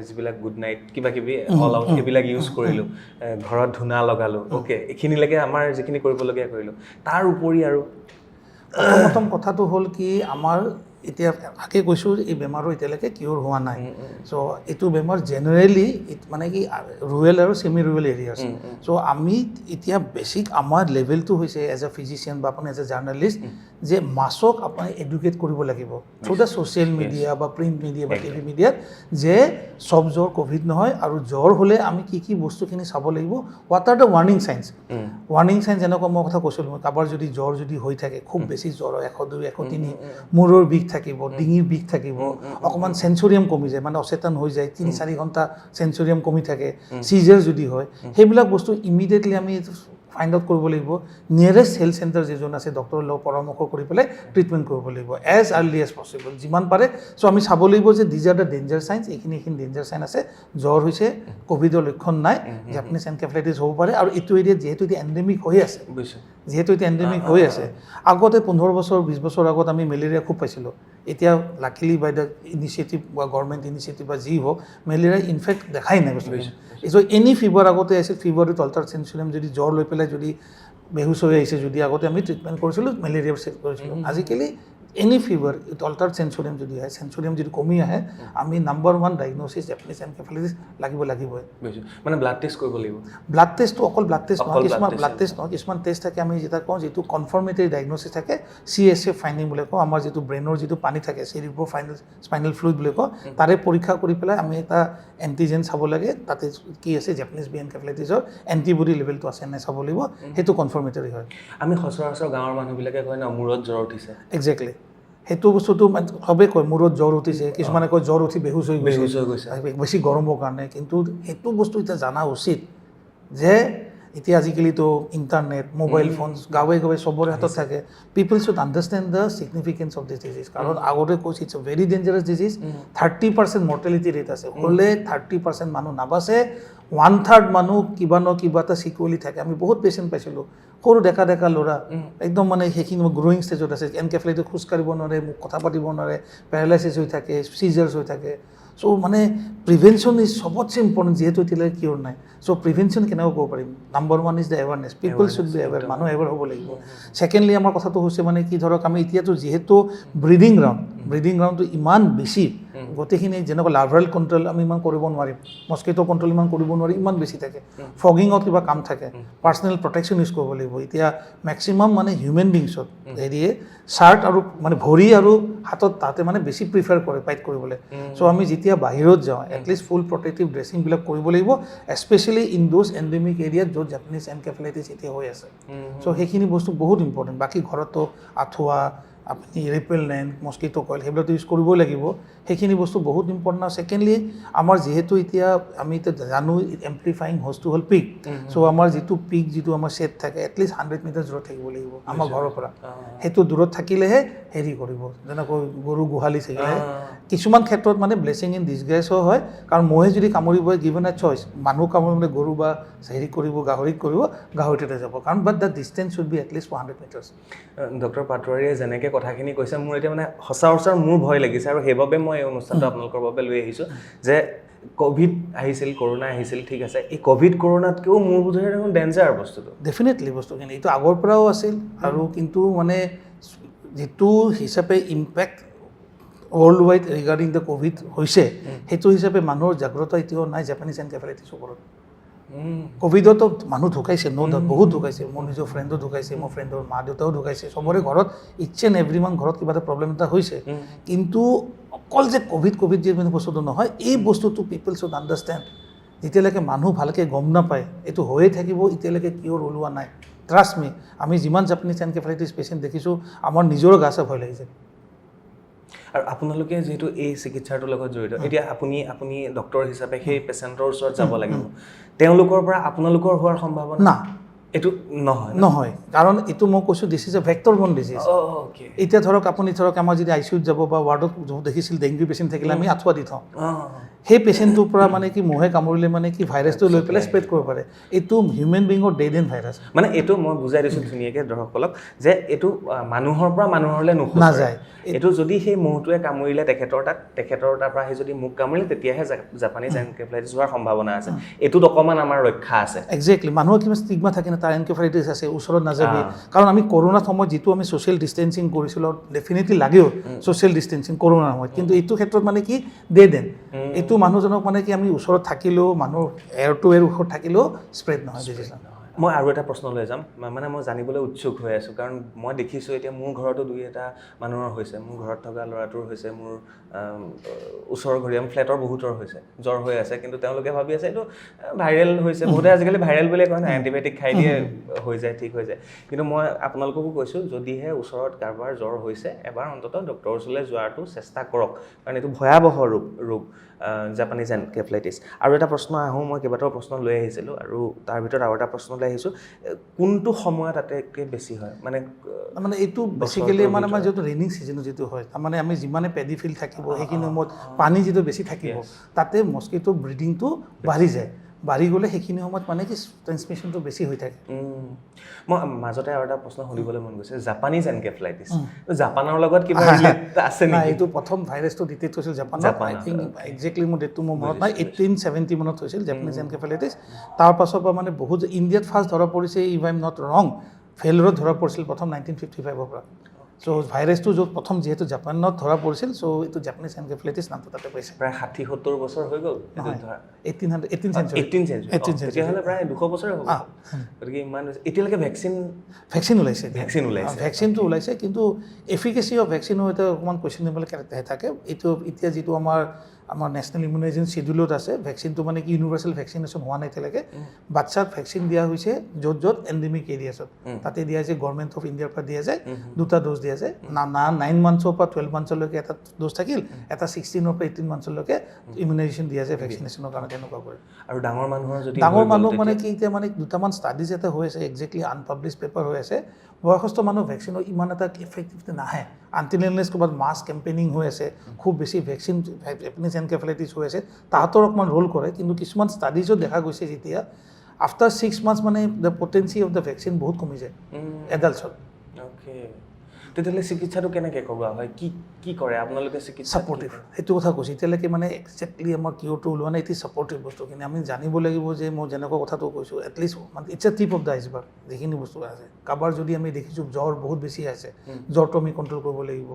B: যিবিলাক গুড নাইট কিবা কিবি অল আউট সেইবিলাক ইউজ কৰিলোঁ ঘৰত ধূনা লগালোঁ অ'কে এইখিনিলৈকে আমাৰ যিখিনি কৰিবলগীয়া কৰিলোঁ তাৰ উপৰি আৰু
A: প্ৰথম কথাটো হ'ল কি আমাৰ এতিয়া আগে কৈছোঁ এই বেমাৰো এতিয়ালৈকে কিয়ৰ হোৱা নাই চ' এইটো বেমাৰ জেনেৰেলি মানে কি ৰুৰেল আৰু ছেমি ৰুৰেল এৰিয়াছ চ' আমি এতিয়া বেছিক আমাৰ লেভেলটো হৈছে এজ এ ফিজিচিয়ান বা আপুনি এজ এ জাৰ্নেলিষ্ট যে মাছক আপুনি এডুকেট কৰিব লাগিব থ্ৰু দ্য ছ'চিয়েল মিডিয়া বা প্ৰিণ্ট মিডিয়া বা টিভি মিডিয়াত যে চব জ্বৰ ক'ভিড নহয় আৰু জ্বৰ হ'লে আমি কি কি বস্তুখিনি চাব লাগিব what are the warning science যেনেকুৱা মই কথা কৈছিলোঁ কাৰোবাৰ যদি জ্বৰ যদি হৈ থাকে খুব বেছি জ্বৰ হয় 102 103 মূৰৰ বিষ থাকিব ডিঙিৰ বিষ থাকিব অকণমান চেঞ্চুৰিয়াম কমি যায় মানে অচেতন হৈ যায় 3-4 ঘণ্টা চেঞ্চুৰিয়াম কমি থাকে চিজাৰ যদি হয় সেইবিলাক বস্তু ইমিডিয়েটলি আমি ফাইণ্ড আউট কৰিব লাগিব নিয়েৰেষ্ট হেল্থ চেণ্টাৰ যিজন আছে ডক্টৰৰ লগত পৰামৰ্শ কৰি পেলাই ট্ৰিটমেণ্ট কৰিব লাগিব এজ আৰ্লি এজ পচিবল যিমান পাৰে চ' আমি চাব লাগিব যে these are the danger science এইখিনি ডেঞ্জাৰ চাইন আছে জ্বৰ হৈছে ক'ভিডৰ লক্ষণ নাই জাপানিজ এনকেফেলাইটিছ হ'ব পাৰে আৰু এইটো এৰিয়াত যিহেতু এতিয়া এণ্ডেমিক হৈ আছে আগতে 15 বছৰ 20 বছৰ আগত আমি মেলেৰিয়া খুব পাইছিলোঁ এতিয়া লাকিলি বাই দ্য ইনিচিয়েটিভ বা গভৰ্ণমেণ্ট ইনিচিয়েটিভ বা যি হওক মেলেৰিয়া ইনফেক্ট দেখাই নাই বস্তু চ' এনি ফিভাৰ আগতে আছিল ফিভাৰ উইথ অল্টাৰ চেঞ্চুৰিয়াম যদি জ্বৰ লৈ পেলাই যদি বেহুচ হৈ আহিছে যদি আগতে আমি ট্ৰিটমেণ্ট কৰিছিলোঁ মেলেৰিয়াৰ চেক কৰিছিলোঁ আজিকালি এনি ফিভাৰ উইথ অল্টাৰ চেঞ্চুৰিয়াম যদি আহে চেঞ্চুৰিয়াম যদি কমি আহে আমি নাম্বাৰ 1 ডায়েগন'চিছ জাপানিজ এনকেফেলাইটিছ লাগিবই
B: মানে ব্লাড টেষ্ট কৰিব লাগিব
A: ব্লাড টেষ্টটো অকল ব্লাড টেষ্ট নহয় কিছুমান টেষ্ট থাকে আমি যেটা কওঁ যিটো কনফাৰ্মেটৰী ডায়েগন'চিছ থাকে CSF ফাইণ্ডিং বুলি কওঁ আমাৰ যিটো ব্ৰেইনৰ যিটো পানী থাকে চেৰিব্ৰো স্পাইনেল ফ্লুইড বুলি কওঁ তাৰে পৰীক্ষা কৰি পেলাই আমি এটা এণ্টিজেন চাব লাগে তাতে কি আছে জাপানিজ বি এনকেফেলাইটিছৰ এণ্টিবডি লেভেলটো আছে নে চাব লাগিব সেইটো কনফাৰ্মেটৰী হয়
B: আমি সচৰাচৰ গাঁৱৰ মানুহবিলাকে কয় ন মূৰত জ্বৰ উঠিছে
A: একজেক্টলি সেইটো বস্তুটো চবেই কয় মূৰত জ্বৰ উঠিছে কিছুমানে কয় জ্বৰ উঠি বেহুচ হৈ গৈছে বেছি গৰমৰ কাৰণে কিন্তু সেইটো বস্তু এতিয়া জানা উচিত যে এতিয়া আজিকালিতো ইণ্টাৰনেট মোবাইল ফোন গাঁৱে চবৰে হাতত থাকে people should understand the significance of this disease কাৰণ আগতে কৈছে it's a very dangerous disease 30% mortality rate আছে হ'লে 30% মানুহ নাবাচে 1/3 মানুহ কিবা ন কিবা এটা চিকুৱেলি থাকে আমি বহুত পেচেণ্ট পাইছিলোঁ সৰু ডেকা ল'ৰা একদম মানে সেইখিনি গ্ৰ'য়িং ষ্টেজত আছে এনকেফেলাইটিছ খোজ কাঢ়িব নোৱাৰে মোক কথা পাতিব নোৱাৰে পেৰালাইচিছ হৈ থাকে চিজাৰ্ছ হৈ থাকে চ' মানে প্ৰিভেনশ্যন ইজ চবতছে ইম্পৰ্টেণ্ট যিহেতু এতিয়ালৈকে কিয়ৰ নাই চ' প্ৰিভেনশ্যন কেনেকৈ ক'ব পাৰিম number 1 is the awareness people should be aware মানুহ এৱেৰ হ'ব লাগিব ছেকেণ্ডলি আমাৰ কথাটো হৈছে মানে কি ধৰক আমি এতিয়াতো যিহেতু ব্ৰিডিং গ্ৰাউণ্ডটো ইমান বেছি গোটেইখিনি যেনেকুৱা লাৰ্ভাল কণ্ট্ৰল আমি ইমান কৰিব নোৱাৰিম মস্কিটো কণ্ট্ৰল ইমান কৰিব নোৱাৰি ইমান বেছি থাকে ফগিঙত কিবা কাম থাকে পাৰ্চনেল প্ৰটেকশ্যন ইউজ কৰিব লাগিব এতিয়া মেক্সিমাম মানে হিউমেন বিংছত হেৰিয়ে চাৰ্ট আৰু মানে ভৰি আৰু হাতত তাতে মানে বেছি প্ৰিফাৰ কৰে ফাইট কৰিবলৈ চ' আমি যেতিয়া বাহিৰত যাওঁ এটলিষ্ট ফুল প্ৰটেক্টিভ ড্ৰেছিংবিলাক কৰিব লাগিব এস্পেচিয়েলি ইন দ'জ এণ্ডেমিক এৰিয়াত য'ত জাপানিজ এনকেফেলাইটিছ এতিয়া হৈ আছে চ' সেইখিনি বস্তু বহুত ইম্পৰ্টেণ্ট বাকী ঘৰতো আঁঠুৱা আপুনি ৰিপেলেণ্ট মস্কিটো কইল সেইবিলাকতো ইউজ কৰিবই লাগিব সেইখিনি বস্তু বহুত ইম্পৰ্টেণ্ট আৰু ছেকেণ্ডলি আমাৰ যিহেতু এতিয়া আমি এতিয়া জানো এম্প্লিফাইং হোষ্টটো হ'ল পিক চ' আমাৰ যিটো পিক যিটো আমাৰ ছেট থাকে এটলিষ্ট 100 মিটাৰ দূৰত থাকিব লাগিব আমাৰ ঘৰৰ পৰা সেইটো দূৰত থাকিলেহে হেৰি কৰিব যেনেকৈ গৰু গোহালি থাকিলে কিছুমান ক্ষেত্ৰত মানে ব্লেছিং ইন ডিছগাইজো হয় কাৰণ মহে যদি কামুৰিব গিভেন এ চইচ মানুহ কামুৰিবলৈ গৰু বা হেৰি কৰিব গাহৰিক কৰিব গাহৰিতে যাব কাৰণ but the distance should be at least 400 meters
B: doctor পাটোৱাৰীয়ে যেনেকৈ কথাখিনি কৈছে মোৰ এতিয়া মানে সঁচা মোৰ ভয় লাগিছে আৰু সেইবাবে মই এই অনুষ্ঠানটো আপোনালোকৰ বাবে লৈ আহিছোঁ যে ক'ভিড আহিছিল কৰোণা আহিছিল ঠিক আছে এই ক'ভিড কৰোণাতকৈও মোৰ বোধেৰে দেখোন ডেঞ্জাৰ বস্তুটো
A: ডেফিনেটলি বস্তুখিনি এইটো আগৰ পৰাও আছিল আৰু কিন্তু মানে যিটো হিচাপে impact world wide regarding the Covid হৈছে সেইটো হিচাপে মানুহৰ জাগ্ৰতা এতিয়াও নাই জাপানিজ এনকেফেলাইটিছৰ ওপৰত কোভিডতো মানুহ ঢুকাইছে বহুত ঢুকাইছে মোৰ নিজৰ ফ্ৰেণ্ডো ঢুকাইছে মোৰ ফ্ৰেণ্ডৰ মা দেউতাও ঢুকাইছে চবৰে ঘৰত ইটছ এণ্ড এভৰিমান ঘৰত কিবা এটা প্ৰব্লেম এটা হৈছে কিন্তু অকল যে কোভিড যে বস্তুটো নহয় এই বস্তুটো পিপল শুড আণ্ডাৰষ্টেণ্ড যেতিয়ালৈকে মানুহ ভালকৈ গম নাপায় এইটো হৈয়ে থাকিব এতিয়ালৈকে কিয়ৰ ওলোৱা নাই ট্ৰাষ্ট মি আমি যিমান জাপানীজ এনকেফেলাইটিছ পেচেণ্ট দেখিছোঁ আমাৰ নিজৰো গা চা ভয় লাগিছে
B: আৰু আপোনালোকে যিহেতু এই চিকিৎসাটোৰ লগত জড়িত এতিয়া আপুনি ডক্টৰ হিচাপে সেই পেচেণ্টৰ ওচৰত যাব লাগিব তেওঁলোকৰ পৰা আপোনালোকৰ হোৱাৰ সম্ভাৱনা
A: না
B: এইটো নহয়
A: কাৰণ এইটো মই কৈছোঁ দিছ ইজ এ ভেক্টৰ বৰ্ণ ডিজিজ এতিয়া ধৰক আপুনি আমাৰ যদি আইচিউত যাব বা ৱাৰ্ডত দেখিছিল ডেংগু পেচেণ্ট থাকিলে আমি আঁঠুৱা দি থওঁ সেই পেচেণ্টটোৰ পৰা মানে কি মহে কামুৰিলে মানে কি ভাইৰাছটো লৈ পেলাই স্প্ৰেড কৰিব পাৰে এইটো হিউমেন বিঙৰ ডেড এণ্ড ভাইৰাছ
B: মানে এইটো মই বুজাই দিছোঁ ধুনীয়াকৈ দৰ্শকসকলক যে এইটো মানুহৰ পৰা মানুহলৈ নাযায় এইটো যদি সেই মহটোৱে কামুৰিলে তেখেতৰ তাৰ পৰা সেই যদি মুখ কামুৰিলে তেতিয়াহে জাপানীজ এনকেফেলাইটিছ হোৱাৰ সম্ভাৱনা আছে এইটোত অকণমান আমাৰ ৰক্ষা আছে
A: একজেক্টলি মানুহৰ কিমান ষ্টিগমা থাকে না তাৰ এনকেফেলাইটিছ আছে ওচৰত নাযাবি কাৰণ আমি কৰোণাৰ সময়ত যিটো আমি ছ'চিয়েল ডিষ্টেঞ্চিং কৰিছিলোঁ ডেফিনেটলি লাগেও ছ'চিয়েল ডিষ্টেঞ্চিং কৰোণাৰ সময়ত কিন্তু এইটো ক্ষেত্ৰত মানে কি দেন এইটো মানুহজনক মানে কি আমি ওচৰত থাকিলেও মানুহ এয়াৰ টু এয়াৰ ওচৰত থাকিলেও স্প্ৰেড নহয় ডিজিজ
B: মই আৰু এটা প্ৰশ্ন লৈ যাম মানে মই জানিবলৈ উৎসুক হৈ আছোঁ কাৰণ মই দেখিছোঁ এতিয়া মোৰ ঘৰতো দুই এটা মানুহৰ হৈছে মোৰ ঘৰত থকা ল'ৰাটোৰ হৈছে মোৰ ওচৰৰ ঘৰীয়া ফ্লেটৰ বহুতৰ হৈছে জ্বৰ হৈ আছে কিন্তু তেওঁলোকে ভাবি আছে এইটো ভাইৰেল হৈছে বহুতে আজিকালি ভাইৰেল বুলিয়ে কয় নহয় এণ্টিবায়'টিক খাই দিয়ে হৈ যায় ঠিক হৈ যায় কিন্তু মই আপোনালোককো কৈছোঁ যদিহে ওচৰত কাৰোবাৰ জ্বৰ হৈছে এবাৰ অন্ততঃ ডক্টৰৰ ওচৰলৈ যোৱাটো চেষ্টা কৰক কাৰণ এইটো ভয়াৱহ ৰোগ জাপানীজ এনকেফেলাইটিছ আৰু এটা প্ৰশ্ন আহোঁ মই কেইবাটাও প্ৰশ্ন লৈ আহিছিলোঁ আৰু তাৰ ভিতৰত আৰু এটা প্ৰশ্ন লৈ আহিছোঁ কোনটো সময়ত আটাইতকৈ বেছি হয় মানে
A: এইটো বেছিকেলি মানে আমাৰ যিটো ৰেইনিং ছিজনত যিটো হয় তাৰমানে আমি যিমানে পেডি ফিল্ড থাকিব সেইখিনি সময়ত পানী যিটো বেছি থাকিব তাতে মস্কিটো ব্ৰিডিংটো বাঢ়ি যায় বাঢ়ি গ'লে সেইখিনি সময়ত মানে কি ট্ৰেন্সমিশ্যনটো বেছি হৈ থাকে
B: মই মাজতে আৰু এটা প্ৰশ্ন সুধিবলৈ মন গৈছে জাপানীজ এনকেফেলাইটিছ জাপানৰ লগত কিবা আছে নেকি
A: এইটো প্ৰথম ভাইৰাছটো ডিটেক্ট হৈছিল জাপানত আই থিংক একজেক্টলি মোৰ ডেটটো মোৰ মনত নাই 1870 মানত হৈছিল জাপানীজ এনকেফেলাইটিছ তাৰ পাছৰ পৰা মানে বহুত ইণ্ডিয়াত ফাৰ্ষ্ট ধৰা পৰিছে ইফ আই এম নট ৰং ফেলৰত ধৰা পৰিছিল প্ৰথম 1955ৰ পৰা চ' ভাইৰাছটো য'ত প্ৰথম যিহেতু জাপানত ধৰা পৰিছিল চ' এইটো জাপানীজ এনকেফেলাইটিছ নামটো তাতে পাইছে
B: প্ৰায় 60-70 বছৰ হৈ গ'ল
A: 18 চেঞ্চুৰী
B: তেতিয়াহ'লে প্ৰায় 200 বছৰে হ'ব গতিকে ইমান এতিয়ালৈকে
A: ভেকচিন ওলাইছে ভেকচিনটো ওলাইছে কিন্তু এফিকেচি অফ ভেকচিনো এটা অকণমান কুৱেশ্যনেবল থাকে এইটো এতিয়া যিটো আমাৰ নেশ্যনেল ইমিউনাইজেশ্যন শ্বেডিউলত আছে ভেকচিনটো মানে কি ইউনিভাৰ্চেল ভেকচিনেশ্যন হোৱা নাই এতিয়ালৈকে বাচ্চাক ভেকচিন দিয়া হৈছে য'ত এণ্ডেমিক এৰিয়াছত তাতে দিয়া যায় গভৰ্ণমেণ্ট অফ ইণ্ডিয়াৰ পৰা দিয়া যায় দুটা ড'জ দিয়া যায় 9 মান্থছৰ পৰা 12 মান্থছলৈকে এটা ড'জ থাকিল এটা 16ৰ পৰা 18 মান্থছলৈকে ইমিউনাইজেশ্যন দিয়া যায় ভেকচিনেশ্যনৰ কাৰণে তেনেকুৱা কৰে
B: আৰু ডাঙৰ মানুহ
A: মানে কি এতিয়া মানে দুটামান ষ্টাডিজ এটা হৈ আছে একজেক্টলি আনপাব্লিছ পেপাৰ হৈ আছে বয়সস্থ মানুহ ভেকচিনৰ ইমান এটা ইফেক্টিভ নাহে আনটিল এনলেছ ক'ৰবাত মাছ কেম্পেইনিং হৈ আছে খুব বেছি ভেকচিন জাপানীজ এনকেফেলাইটিছ হৈ আছে তাহাঁতৰ অকণমান ৰোল কৰে কিন্তু কিছুমান ষ্টাডিজো দেখা গৈছে যেতিয়া আফটাৰ 6 মান্থছ মানে দ্য পটেঞ্চি অফ দ্য ভেকচিন বহুত কমি যায় এডাল্টছত
B: তেতিয়াহ'লে চিকিৎসাটো কেনেকৈ কৰোৱা হয় কি কৰে আপোনালোকে চিকিৎসা
A: ছাপৰ্টিভ সেইটো কথা কৈছোঁ এতিয়ালৈকে মানে একজেক্টলি আমাৰ কিয়ৰটো ওলোৱা নাই এটি ছাপৰ্টিভ বস্তুখিনি আমি জানিব লাগিব যে মই যেনেকুৱা কথাটো কৈছোঁ এটলিষ্ট মানে it's a tip of the iceberg যিখিনি বস্তু আছে কাৰোবাৰ যদি আমি দেখিছোঁ জ্বৰ বহুত বেছি আছে জ্বৰটো আমি কণ্ট্ৰল কৰিব লাগিব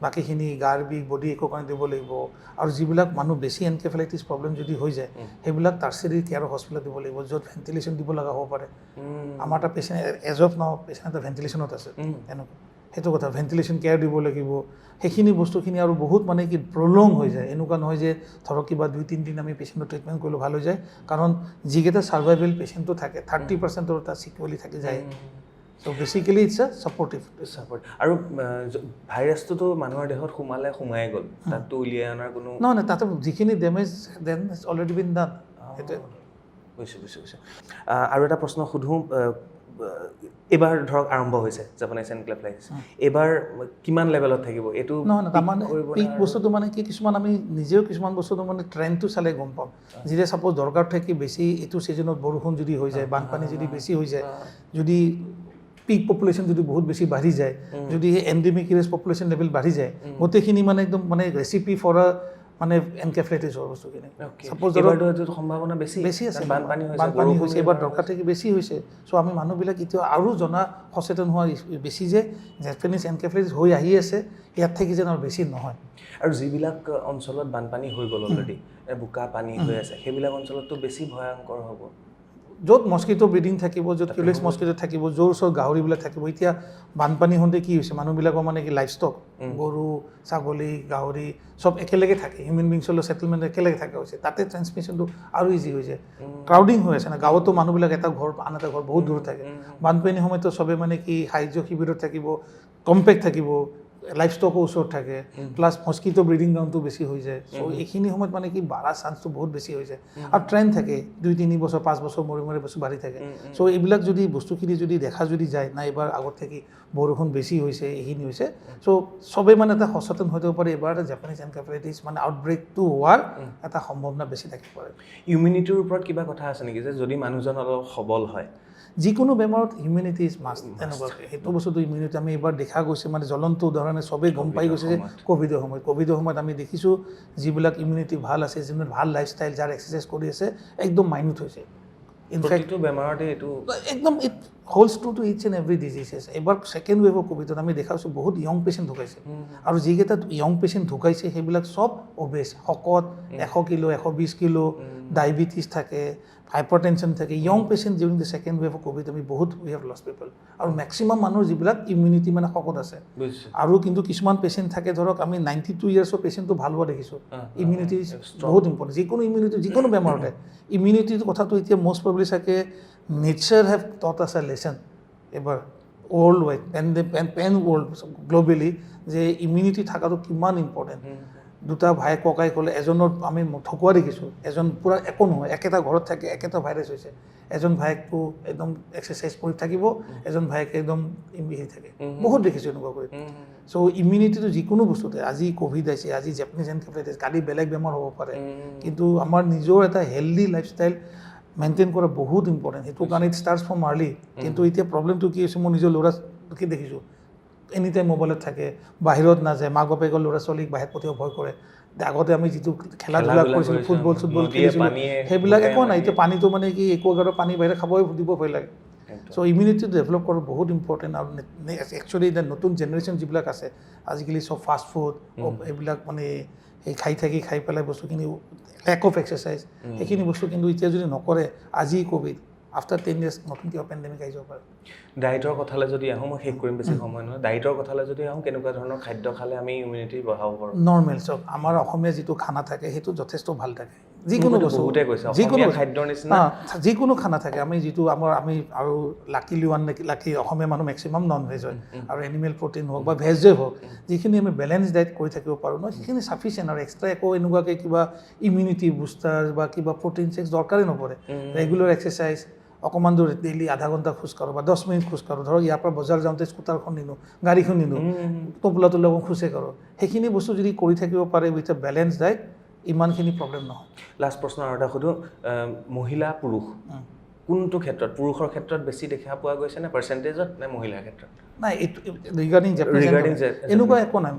A: বাকীখিনি গাৰ বিষ বডি একো কাৰণে দিব লাগিব আৰু যিবিলাক মানুহ বেছি এনকেফেলাইটিছ প্ৰব্লেম যদি হৈ যায় সেইবিলাক টাৰ্চিয়াৰী কেয়াৰ হস্পিটেলত দিব লাগিব য'ত ভেণ্টিলেশ্যন দিব লগা হ'ব পাৰে আমাৰ এটা পেচেণ্ট এজ অফ নাও পেচেণ্ট এটা ভেণ্টিলেশ্যনত আছে এনেকুৱা সেইটো কথা ভেণ্টিলেশ্যন কেয়াৰ দিব লাগিব সেইখিনি বস্তুখিনি আৰু বহুত মানে কি প্ৰলং হৈ যায় এনেকুৱা নহয় যে ধৰক কিবা 2-3 দিন আমি পেচেণ্টৰ ট্ৰিটমেণ্ট কৰিলোঁ ভাল হৈ যায় কাৰণ যিকেইটা ছাৰ্ভাইভেল পেচেণ্টটো থাকে 30%ৰ এটা চিকুৱেলি থাকি যায় চ' বেচিকেলি ইটছ এ ছাপৰ্ট
B: আৰু ভাইৰাছটোতো মানুহৰ দেহত সোমাই গ'ল তাততো উলিয়াই অনাৰ কোনো
A: নহয় তাতে যিখিনি ডেমেজ দেন অলৰেডি বিন ডান সেইটোৱে
B: বুজিছোঁ আৰু এটা প্ৰশ্ন সুধোঁ এইবাৰ ধৰক আৰম্ভ হৈছে জাপানীজ এনকেফেলাইটিছ এইবাৰ কিমান লেভেলত থাকিব এইটো
A: নহয় তাৰমানে পিক বস্তুটো মানে কি কিছুমান আমি নিজেও কিছুমান বস্তুটো মানে ট্ৰেণ্ডটো চালে গম পাম যেতিয়া ছাপ'জ দৰকাৰ থাকি বেছি এইটো ছিজনত বৰষুণ যদি হৈ যায় বানপানী যদি বেছি হৈ যায় যদি পিক পপুলেশ্যন যদি বহুত বেছি বাঢ়ি যায় যদি এণ্ডেমিক এৰিয়াছ পপুলেশ্যন লেভেল বাঢ়ি যায় গোটেইখিনি মানে একদম মানে ৰেচিপি ফৰ মানে এনকেফেলাইটিছ হোৱা বস্তুখিনি ছাপ'জ
B: সম্ভাৱনা বেছি
A: আছে
B: বানপানী
A: হৈছে এবাৰ দৰকাৰ থাকি বেছি হৈছে চ' আমি মানুহবিলাক এতিয়া আৰু সচেতন হোৱা বেছি যে জাপানীজ এনকেফেলাইটিছ হৈ আহি আছে ইয়াত থাকি যেন আৰু বেছি নহয়
B: আৰু যিবিলাক অঞ্চলত বানপানী হৈ গ'ল অলৰেডি বোকা পানী হৈ আছে সেইবিলাক অঞ্চলততো বেছি ভয়ংকৰ হ'ব
A: য'ত মস্কিটো ব্ৰিডিং থাকিব, য'ত কিউলেক্স মস্কিটো থাকিব, য'ৰ ওচৰত গাহৰিবিলাক থাকিব। এতিয়া বানপানী হওঁতে কি হৈছে, মানুহবিলাকৰ মানে কি লাইফ ষ্টক, গৰু, ছাগলী, গাহৰি চব একেলগে থাকে, হিউমেন বিংছৰ লগত ছেটেলমেণ্ট একেলগে থকা হৈছে, তাতে ট্ৰেন্সমিশ্যনটো আৰু ইজি হৈছে। ক্ৰাউডিং হৈ আছে না, গাঁৱতো মানুহবিলাক এটা ঘৰ আন এটা ঘৰ বহুত দূৰত থাকে। বানপানীৰ সময়তো চবে মানে কি সাহায্য শিবিৰত থাকিব, কম্পেক্ট থাকিব, লাইফ ষ্টকো ওচৰত থাকে, প্লাছ মস্কিটো ব্ৰিডিং গ্ৰাউণ্ডটো বেছি হৈ যায়। চ' এইখিনি সময়ত মানে কি বাঢ়া চান্সটো বহুত বেছি হৈ যায়। আৰু ট্ৰেণ্ড থাকে 2-3 বছৰ 5 বছৰ মূৰে বস্তু বাঢ়ি থাকে। চ' এইবিলাক যদি বস্তুখিনি যদি দেখা যদি যায় না, এইবাৰ আগত থাকি বৰষুণ বেছি হৈছে, এইখিনি হৈছে, চ' চবেই মানে এটা সচেতন হৈ যাব পাৰে। এইবাৰ এটা জাপানীজ এনকেফেলাইটিছ মানে আউটব্ৰেকটো হোৱাৰ এটা সম্ভাৱনা বেছি থাকিব পাৰে।
B: ইমিউনিটিৰ ওপৰত কিবা কথা আছে নেকি, যে যদি মানুহজন অলপ সবল হয়?
A: যিকোনো বেমাৰত ইমিউনিটি ইজ মাষ্ট, তেনেকুৱাকৈ সেইটো বস্তুটো ইমিউনিটি আমি এইবাৰ দেখা গৈছে, মানে জ্বলন্ত উদাহৰণে চবেই গম পাই গৈছে যে ক'ভিডৰ সময়ত আমি দেখিছোঁ যিবিলাক ইমিউনিটি ভাল আছে, যিবিলাক ভাল লাইফষ্টাইল, যাৰ এক্সাৰচাইজ কৰি আছে, একদম মাইনুট হৈছে। ইনফেক্ট
B: বেমাৰতে এইটো
A: একদম it holds to each and every diseases. এইবাৰ ছেকেণ্ড ৱেভ অফ ক'ভিডত আমি দেখা পাইছোঁ বহুত য়ং পেচেণ্ট ঢুকাইছে, আৰু যিকেইটা য়ং পেচেণ্ট ঢুকাইছে সেইবিলাক চব অবেজ, শকত, 100 কিলো 120 কিলো, ডায়েবেটিছ থাকে, হাইপাৰ টেনশ্যন থাকে। Young patient during the second wave of covid আমি বহুত উই হেভ লষ্ট পিপল। আৰু মেক্সিমাম মানুহৰ যিবিলাক ইমিউনিটি মানে শকত আছে। আৰু কিন্তু কিছুমান পেচেণ্ট থাকে, ধৰক আমি 92 ইয়াৰ্ছৰ পেচেণ্টটো ভাল হোৱা দেখিছোঁ। ইমিউনিটি বহুত ইম্পৰ্টেণ্ট, যিকোনো ইমিউনিটি, যিকোনো বেমাৰতে ইমিউনিটিৰ কথাটো এতিয়া মষ্ট প্ৰবলি চাগে nature have taught us a lesson এবাৰ worldwide, pan world globally, যে ইমিউনিটি থকাটো কিমান ইম্পৰ্টেণ্ট। দুটা ভাই ককাই ক'লে, এজনৰ আমি ঠকুৱা দেখিছোঁ, এজন পূৰা একো নহয়, একেটা ঘৰত থাকে, একেটা ভাইৰাছ হৈছে, এজন ভায়েকটো একদম এক্সাৰচাইজ কৰি থাকিব, এজন ভায়েকে একদম হেৰি থাকে, বহুত দেখিছোঁ এনেকুৱা কৰি। চ' ইমিউনিটিটো যিকোনো বস্তুতে, আজি ক'ভিড আহিছে, আজি জাপানীজ এনকেফেলাইটিছ, কালি বেলেগ বেমাৰ হ'ব পাৰে, কিন্তু আমাৰ নিজৰ এটা হেল্ডি লাইফষ্টাইল মেইনটেইন কৰা বহুত ইম্পৰ্টেণ্ট। সেইটো কাৰণে ইট ষ্টাৰ্টছ ফ্ৰম আৰ্লি। কিন্তু এতিয়া প্ৰব্লেমটো কি হৈছে, মই নিজৰ ল'ৰাকে দেখিছোঁ এনি টাইম মোবাইলত থাকে, বাহিৰত নাযায়, মাক বাপেকৰ ল'ৰা ছোৱালীক বাহিৰত পঠিয়াব ভয় কৰে। আগতে আমি যিটো খেলা ধূলা কৰিছিলোঁ, ফুটবল খেলিছিলোঁ, সেইবিলাক একো নাই। এতিয়া পানীটো মানে কি একোৱাগাৰৰ পানী বাহিৰে খাবই দিব ভয় লাগে। চ' ইমিউনিটি ডেভেলপ কৰাটো বহুত ইম্পৰ্টেণ্ট। আৰু একচুৱেলি এতিয়া নতুন জেনেৰেশ্যন যিবিলাক আছে, আজিকালি চব ফাষ্ট ফুড এইবিলাক মানে এই খাই পেলাই বস্তুখিনি, লেক অফ এক্সাৰচাইজ, সেইখিনি বস্তু কিন্তু এতিয়া যদি নকৰে, আজি ক'ভিড, আফটাৰ 10 years নতুন কিবা পেণ্ডেমিক আহি যাব পাৰে।
B: ডায়েটৰ কথালৈ যদি আহোঁ, মই শেষ কৰিম, বেছি সময় নহয়। ডায়েটৰ কথালৈ যদি আহোঁ, কেনেকুৱা ধৰণৰ খাদ্য খালে আমি ইমিউনিটি বঢ়াব পাৰোঁ?
A: নৰ্মেল চব আমাৰ অসমীয়া যিটো খানা থাকে সেইটো যথেষ্ট ভাল থাকে। যিকোনো বস্তু, যিকোনো
B: খাদ্যৰ নিচিনা
A: যিকোনো খানা থাকে। আমি যিটো আমি আৰু লাকি অসমীয়া মানুহ মেক্সিমাম নন ভেজ হয়, আৰু এনিমেল প্ৰটিন হওক বা ভেজে হওক, যিখিনি আমি বেলেঞ্চ ডায়েট কৰি থাকিব পাৰোঁ ন, সেইখিনি চাফিচিয়েণ্ট। আৰু এক্সট্ৰা একো এনেকুৱাকৈ কিবা ইমিউনিটি বুষ্টাৰ বা কিবা প্ৰটিন চেক্স দৰকাৰেই নপৰে। ৰেগুলাৰ এক্সাৰচাইজ, অকণমান দূৰ ডেইলি আধা ঘণ্টা খোজকাঢ়ো বা 10 মিনিট খোজকাঢ়ো, ধৰক ইয়াৰ পৰা বজাৰ যাওঁতে স্কুটাৰখন নিনো, গাড়ীখন নিনো, টোপোলা তোলা খোজে কাঢ়ো, সেইখিনি বস্তু যদি কৰি থাকিব পাৰে উইথ এ বেলেঞ্চ ডায়েট, ইমানখিনি প্ৰব্লেম নহয়।
B: লাষ্ট প্ৰশ্ন আৰু এটা সোধোঁ, মহিলা পুৰুষ কোনটো ক্ষেত্ৰত, পুৰুষৰ ক্ষেত্ৰত বেছি দেখা পোৱা গৈছে নে পাৰ্চেণ্টেজত, নে মহিলাৰ ক্ষেত্ৰত?
A: নাই, এইটো ৰিগাৰ্ডিং এনেকুৱা একো নাই।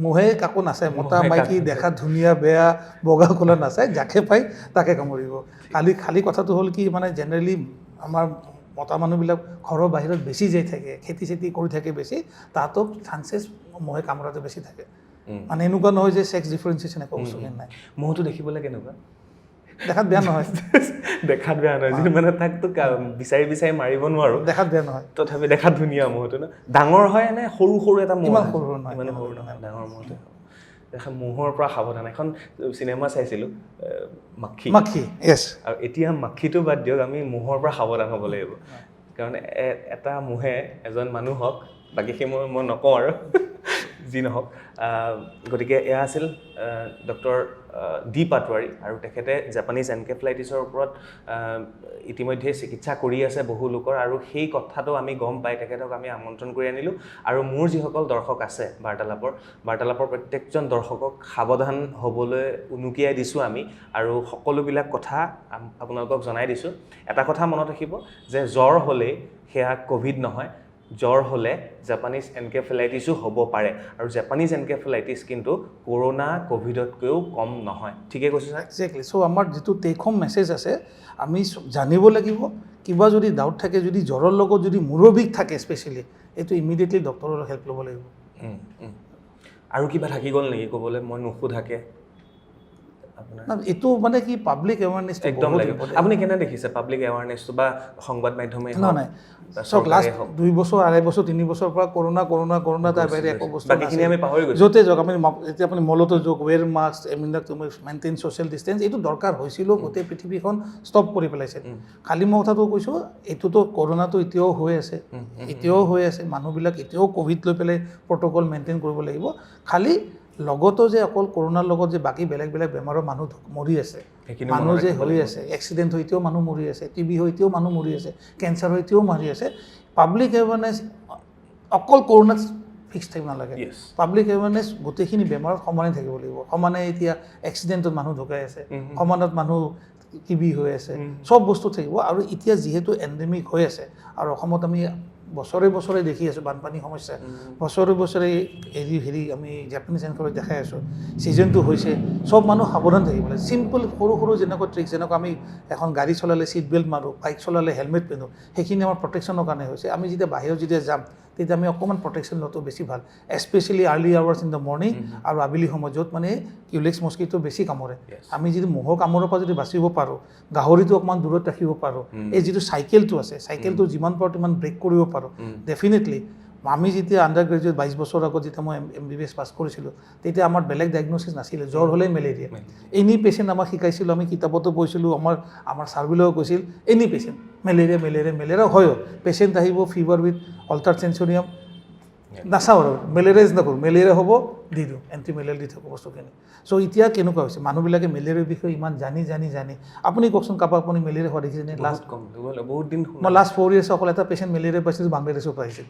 A: মহে কাকো নাচায়, মতা মাইকী দেখাত ধুনীয়া বেয়া বগা ক'লা নাচায়, যাকে পাই তাকে কামুৰিব। খালী কথাটো হ'ল কি, মানে জেনেৰেলি আমাৰ মতা মানুহবিলাক ঘৰৰ বাহিৰত বেছি যাই থাকে, খেতি চেতি কৰি থাকে বেছি, তাহাঁতক চান্সেছ মহে কামোৰাটো বেছি থাকে। মানে এনেকুৱা নহয় যে ছেক্স ডিফাৰেঞ্চিয়েশ্যন একো বস্তু নাই।
B: মহটো দেখিবলৈ কেনেকুৱা?
A: দেখাত বেয়া নহয়।
B: দেখাত বেয়া নহয়, যিটো মানে তাকতো বিচাৰি মাৰিব নোৱাৰোঁ,
A: দেখাত বেয়া নহয়,
B: তথাপি দেখাত ধুনীয়া মহটো ন। ডাঙৰ হয় নে সৰু এটা মহ?
A: ইমান সৰু নহয়,
B: মানে সৰু নহয়, ডাঙৰ মহটো। দেখা মহৰ পৰা সাৱধান। এখন চিনেমা চাইছিলোঁ, মাখি,
A: য়েছ।
B: আৰু এতিয়া মাখিটো বাদ দিয়ক, আমি মহৰ পৰা সাৱধান হ'ব লাগিব। কাৰণ এটা মহে এজন মানুহক, বাকীখিনি মই নকওঁ আৰু যি নহওক। গতিকে এয়া আছিল ডক্টৰ ডি পাটোৱাৰী, আৰু তেখেতে জাপানীজ এনকেফেলাইটিছৰ ওপৰত ইতিমধ্যে চিকিৎসা কৰি আছে বহু লোকৰ, আৰু সেই কথাটো আমি গম পাই তেখেতক আমি আমন্ত্ৰণ কৰি আনিলোঁ। আৰু মোৰ যিসকল দৰ্শক আছে বাৰ্তালাপৰ প্ৰত্যেকজন দৰ্শকক সাৱধান হ'বলৈ উনুকিয়াই দিছোঁ আমি, আৰু সকলোবিলাক কথা আপোনালোকক জনাই দিছোঁ। এটা কথা মনত ৰাখিব যে জ্বৰ হ'লেই সেয়া ক'ভিড নহয়, জ্বৰ হ'লে জাপানীজ এনকেফেলাইটিছো হ'ব পাৰে, আৰু জাপানীজ এনকেফেলাইটিছ কিন্তু কৰোণা ক'ভিডতকৈও কম নহয়। ঠিকে কৈছোঁ ছাৰ?
A: এক্সেক্টলি। চ' আমাৰ যিটো টেক হোম মেছেজ আছে, আমি জানিব লাগিব, কিবা যদি ডাউট থাকে, যদি জ্বৰৰ লগত যদি মূৰৰ বিষ থাকে স্পেচিয়েলি, এইটো ইমিডিয়েটলি ডক্টৰৰ হেল্প ল'ব লাগিব।
B: আৰু কিবা থাকি গ'ল নেকি ক'বলৈ মই নুসুধাকে? আপোনাৰ
A: না, এইটো মানে কি পাব্লিক এৱাৰনেছটো
B: একদম
A: বহুত
B: লাগিব
A: important।
B: আপুনি কেনে দেখিছে পাব্লিক এৱাৰনেছটো বা সংবাদ মাধ্যমে
A: নাই চাওক লাষ্ট 2 বছৰ 2.5 বছৰ 3 বছৰ পৰা কৰোণা তাৰ বাহিৰে একো বস্তু
B: বাকীখিনি আমি পাহৰি গৈছোঁ
A: য'তে যাওক আমি এতিয়া আপুনি মলতো যাওক ৱেৰ মাস্ক এইবিলাক তুমি মেইনটেইন ছ'চিয়েল ডিষ্টেঞ্চ এইটো দৰকাৰ হৈছিলো গোটেই পৃথিৱীখন ষ্টপ কৰি পেলাইছে খালি মই কথাটো কৈছোঁ এইটোতো কৰোণাটো এতিয়াও হৈ আছে মানুহবিলাক এতিয়াও ক'ভিড লৈ পেলাই প্ৰট'কল মেইনটেইন কৰিব লাগিব খালি লগতো যে অকল কৰোণাৰ লগত যে বাকী বেলেগ বেমাৰৰ মানুহ মৰি আছে মানুহ যে হৈ আছে এক্সিডেণ্ট হৈ এতিয়াও মানুহ মৰি আছে টিবি হৈ এতিয়াও মানুহ মৰি আছে কেঞ্চাৰ হৈ এতিয়াও মৰি আছে পাব্লিক এৱাৰনেছ অকল কৰোণাত ফিক্স থাকিব নালাগে পাব্লিক এৱাৰনেছ গোটেইখিনি বেমাৰত সমানে থাকিব লাগিব সমানে এতিয়া এক্সিডেণ্টত মানুহ ঢুকাই আছে সমানত মানুহ টিবি হৈ আছে চব বস্তু থাকিব আৰু এতিয়া যিহেতু এণ্ডেমিক হৈ আছে আৰু অসমত আমি বছৰে দেখি আছোঁ বানপানী সমস্যা বছৰে হেৰি আমি জাপানিজ এনকেফেলাইটিছ দেখাই আছোঁ ছিজনটো হৈছে চব মানুহ সাৱধান থাকিব লাগে চিম্পল সৰু যেনেকুৱা ট্ৰিক্স যেনেকুৱা আমি এখন গাড়ী চলালে ছিট বেল্ট মাৰোঁ বাইক চলালে হেলমেট পিন্ধোঁ সেইখিনি আমাৰ প্ৰটেকশ্যনৰ কাৰণে হৈছে আমি যেতিয়া বাহিৰত যেতিয়া যাম তেতিয়া আমি অকণমান প্ৰটেকশ্যন লোৱাটো বেছি ভাল especially early hours in the morning আৰু আবেলি সময়ত য'ত মানে কিউলেক্স মস্কিটো বেছি কামোৰে আমি যদি মহৰ কামোৰৰ পৰা যদি বাচিব পাৰোঁ গাহৰিটো অকণমান দূৰত ৰাখিব পাৰোঁ এই যিটো চাইকেলটো আছে চাইকেলটো যিমান পাৰোঁ তিমান ব্ৰেক কৰিব পাৰোঁ ডেফিনেটলি আমি যেতিয়া আণ্ডাৰ গ্ৰেজুৱেট 22 বছৰ আগত যেতিয়া মই MBBS পাছ কৰিছিলোঁ তেতিয়া আমাৰ বেলেগ ডায়েগনচিছ নাছিলে জ্বৰ হ'লে মেলেৰিয়া এনি পেচেণ্ট আমাক শিকাইছিলোঁ আমি কিতাপতো পঢ়িছিলোঁ আমাৰ ছাৰবিলাকেও কৈছিল এনি পেচেণ্ট মেলেৰিয়া হয় পেচেণ্ট আহিব ফিভাৰ উইথ অল্টাৰ চেঞ্চুৰিয়াম নাচাওঁ আৰু মেলেৰিয়া নকৰোঁ মেলেৰিয়া হ'ব দি দিওঁ এণ্টি মেলেৰিয়া দি থাকোঁ বস্তুখিনি চ' এতিয়া কেনেকুৱা হৈছে মানুহবিলাকে মেলেৰিয়াৰ বিষয়ে ইমান জানি আপুনি কওকচোন কাৰোবাক আপুনি মেলেৰিয়া হোৱা দেখিছেনে
B: বহুত দিন
A: মই লাষ্ট 4 years অকল এটা পেচেণ্ট মেলেৰিয়া পাইছিলোঁ বাংলাদেশৰ পৰা আহিছিল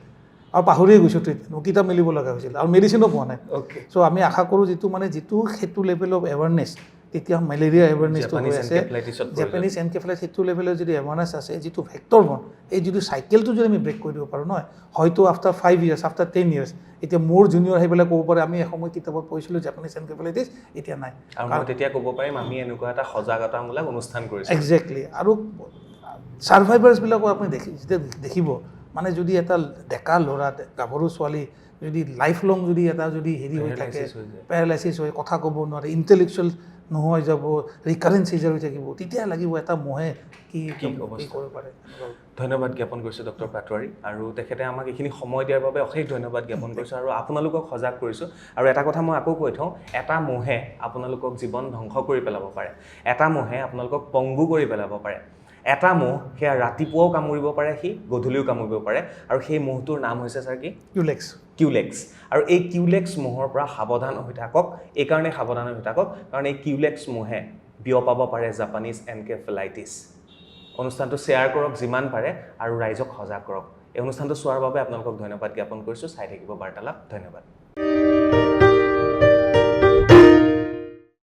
A: আৰু পাহৰিয়ে গৈছোঁ ট্ৰিটমেণ্ট কিতাপ মিলিব লগা হৈছিল আৰু মেডিচিনো পোৱা নাই চ' আমি আশা কৰোঁ যিটো সেইটো লেভেল অফ এৱাৰনেছ তেতিয়া মেলেৰিয়া এৱাৰনেছটো হৈ আছে জাপানিজ এনকেফেলাইটিছ সেইটো লেভেলৰ যদি এৱাৰনেছ আছে যিটো ভেক্টৰ বন এই যিটো চাইকেলটো যদি আমি ব্ৰেক কৰি দিব পাৰোঁ নহয় হয়তো আফটাৰ 5 years আফটাৰ 10 years এতিয়া মোৰ জুনিয়ৰ সেইবিলাক ক'ব পাৰে আমি এসময় কিতাপত পঢ়িছিলোঁ জাপানিজ এনকেফেলাইটিছ এতিয়া নাই
B: আৰু তেতিয়া ক'ব পাৰিম আমি এনেকুৱা এটা সজাগতামূলক অনুষ্ঠান কৰিছোঁ
A: একজেক্টলি আৰু ছাৰ্ভাইভাৰ্ছবিলাকো আপুনি দেখিব মানে যদি এটা ডেকা ল'ৰা গাভৰু ছোৱালী যদি লাইফ লং যদি এটা যদি হেৰি হৈ থাকে পেৰালাইচিছ হৈ কথা ক'ব নোৱাৰে ইণ্টেলেকচুৱেল নোহোৱা যাব ৰিকাৰেণ্ট চিজাৰ হৈ থাকিব তেতিয়া লাগিব এটা মহে কি কৰিব পাৰে
B: ধন্যবাদ জ্ঞাপন কৰিছোঁ ডক্টৰ পাটোৱাৰী আৰু তেখেতে আমাক এইখিনি সময় দিয়াৰ বাবে অশেষ ধন্যবাদ জ্ঞাপন কৰিছোঁ আৰু আপোনালোকক সজাগ কৰিছোঁ আৰু এটা কথা মই আকৌ কৈ থওঁ এটা মহে আপোনালোকক জীৱন ধ্বংস কৰি পেলাব পাৰে এটা মহে আপোনালোকক পংগু কৰি পেলাব পাৰে এটা মহ সেয়া ৰাতিপুৱাও কামুৰিব পাৰে সি গধূলিও কামুৰিব পাৰে আৰু সেই মহটোৰ নাম হৈছে ছাৰ কি কিউলেক্স আৰু এই কিউলেক্স মহৰ পৰা সাৱধান হৈ থাকক এইকাৰণে সাৱধান হৈ থাকক কাৰণ এই কিউলেক্স মহে বিয়পাব পাৰে জাপানিজ এনকেফেলাইটিছ অনুষ্ঠানটো শ্বেয়াৰ কৰক যিমান পাৰে আৰু ৰাইজক সজাগ কৰক এই অনুষ্ঠানটো চোৱাৰ বাবে আপোনালোকক ধন্যবাদ জ্ঞাপন কৰিছোঁ চাই থাকিব বাৰ্তালাপ ধন্যবাদ